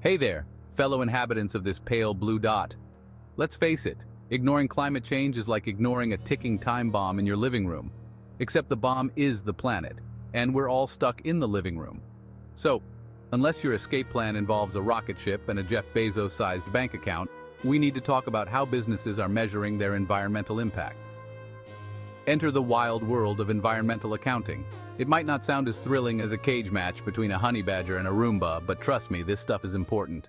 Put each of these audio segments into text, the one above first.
Hey there, fellow inhabitants of this pale blue dot. Let's face it, ignoring climate change is like ignoring a ticking time bomb in your living room. Except the bomb is the planet, and we're all stuck in the living room. So, unless your escape plan involves a rocket ship and a Jeff Bezos-sized bank account, we need to talk about how businesses are measuring their environmental impact. Enter the wild world of environmental accounting. It might not sound as thrilling as a cage match between a honey badger and a Roomba, but trust me, this stuff is important.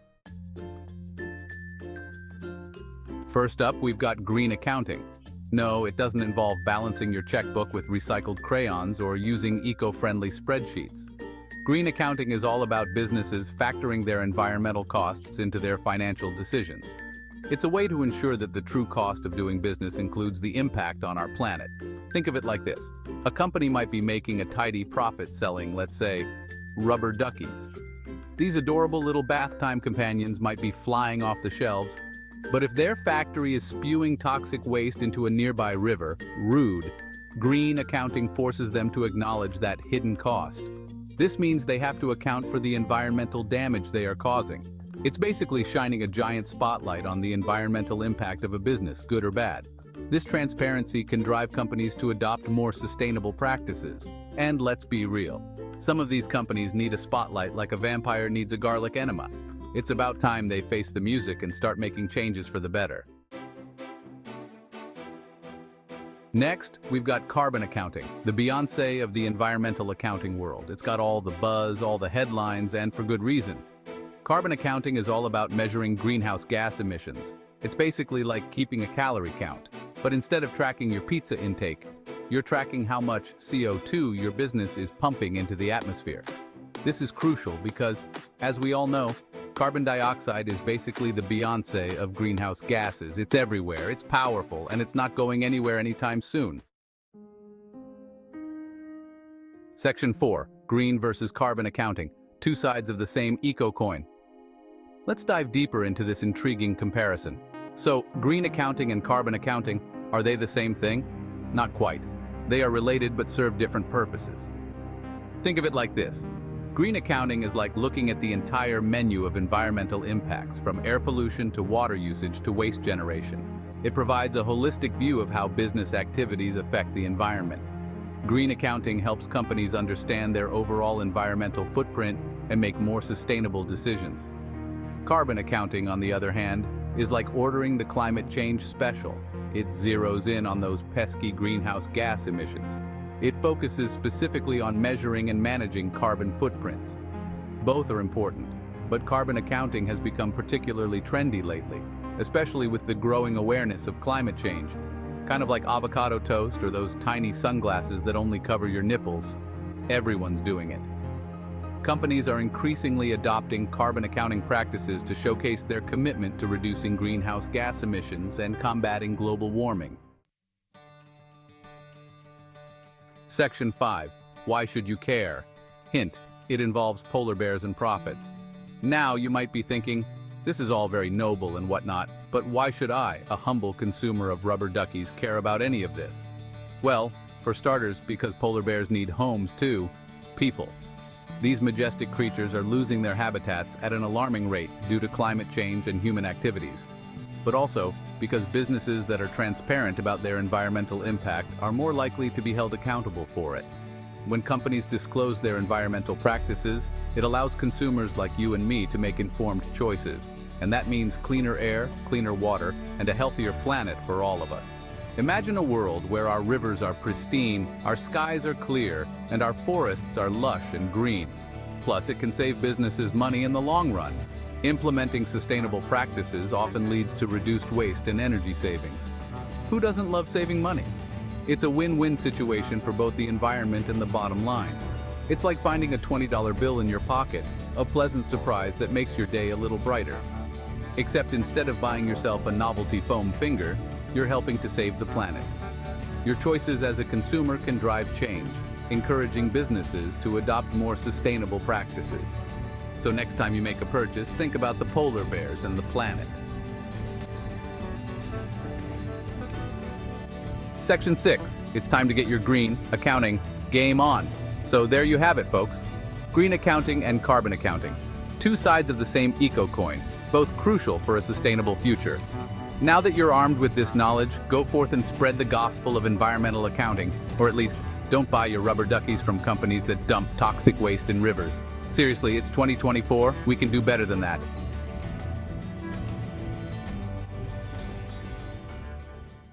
First up, we've got green accounting. No, it doesn't involve balancing your checkbook with recycled crayons or using eco-friendly spreadsheets. Green accounting is all about businesses factoring their environmental costs into their financial decisions. It's a way to ensure that the true cost of doing business includes the impact on our planet. Think of it like this. A company might be making a tidy profit selling, let's say, rubber duckies. These adorable little bath time companions might be flying off the shelves, but if their factory is spewing toxic waste into a nearby river, rude, green accounting forces them to acknowledge that hidden cost. This means they have to account for the environmental damage they are causing. It's basically shining a giant spotlight on the environmental impact of a business, good or bad. This transparency can drive companies to adopt more sustainable practices. And let's be real, some of these companies need a spotlight like a vampire needs a garlic enema. It's about time they face the music and start making changes for the better. Next, we've got carbon accounting, the Beyoncé of the environmental accounting world. It's got all the buzz, all the headlines, and for good reason. Carbon accounting is all about measuring greenhouse gas emissions. It's basically like keeping a calorie count, but instead of tracking your pizza intake, you're tracking how much CO2 your business is pumping into the atmosphere. This is crucial because, as we all know, carbon dioxide is basically the Beyoncé of greenhouse gases. It's everywhere, it's powerful, and it's not going anywhere anytime soon. Section 4. Green versus carbon accounting. Two sides of the same eco-coin. Let's dive deeper into this intriguing comparison. So, green accounting and carbon accounting, are they the same thing? Not quite. They are related but serve different purposes. Think of it like this. Green accounting is like looking at the entire menu of environmental impacts, from air pollution to water usage to waste generation. It provides a holistic view of how business activities affect the environment. Green accounting helps companies understand their overall environmental footprint and make more sustainable decisions. Carbon accounting, on the other hand, is like ordering the climate change special. It zeroes in on those pesky greenhouse gas emissions. It focuses specifically on measuring and managing carbon footprints. Both are important, but carbon accounting has become particularly trendy lately, especially with the growing awareness of climate change. Kind of like avocado toast or those tiny sunglasses that only cover your nipples. Everyone's doing it. Companies are increasingly adopting carbon accounting practices to showcase their commitment to reducing greenhouse gas emissions and combating global warming. Section 5. Why should you care? Hint, it involves polar bears and profits. Now you might be thinking, this is all very noble and whatnot, but why should I, a humble consumer of rubber duckies, care about any of this? Well, for starters, because polar bears need homes too. People. These majestic creatures are losing their habitats at an alarming rate due to climate change and human activities. But also because businesses that are transparent about their environmental impact are more likely to be held accountable for it. When companies disclose their environmental practices, it allows consumers like you and me to make informed choices. And that means cleaner air, cleaner water, and a healthier planet for all of us. Imagine a world where our rivers are pristine, our skies are clear, and our forests are lush and green. Plus, it can save businesses money in the long run. Implementing sustainable practices often leads to reduced waste and energy savings. Who doesn't love saving money? It's a win-win situation for both the environment and the bottom line. It's like finding a $20 bill in your pocket, a pleasant surprise that makes your day a little brighter. Except instead of buying yourself a novelty foam finger, you're helping to save the planet. Your choices as a consumer can drive change, encouraging businesses to adopt more sustainable practices. So next time you make a purchase, think about the polar bears and the planet. Section 6. It's time to get your green accounting game on. So there you have it, folks. Green accounting and carbon accounting. Two sides of the same eco-coin, both crucial for a sustainable future. Now that you're armed with this knowledge, go forth and spread the gospel of environmental accounting, or at least don't buy your rubber duckies from companies that dump toxic waste in rivers. Seriously, it's 2024, we can do better than that.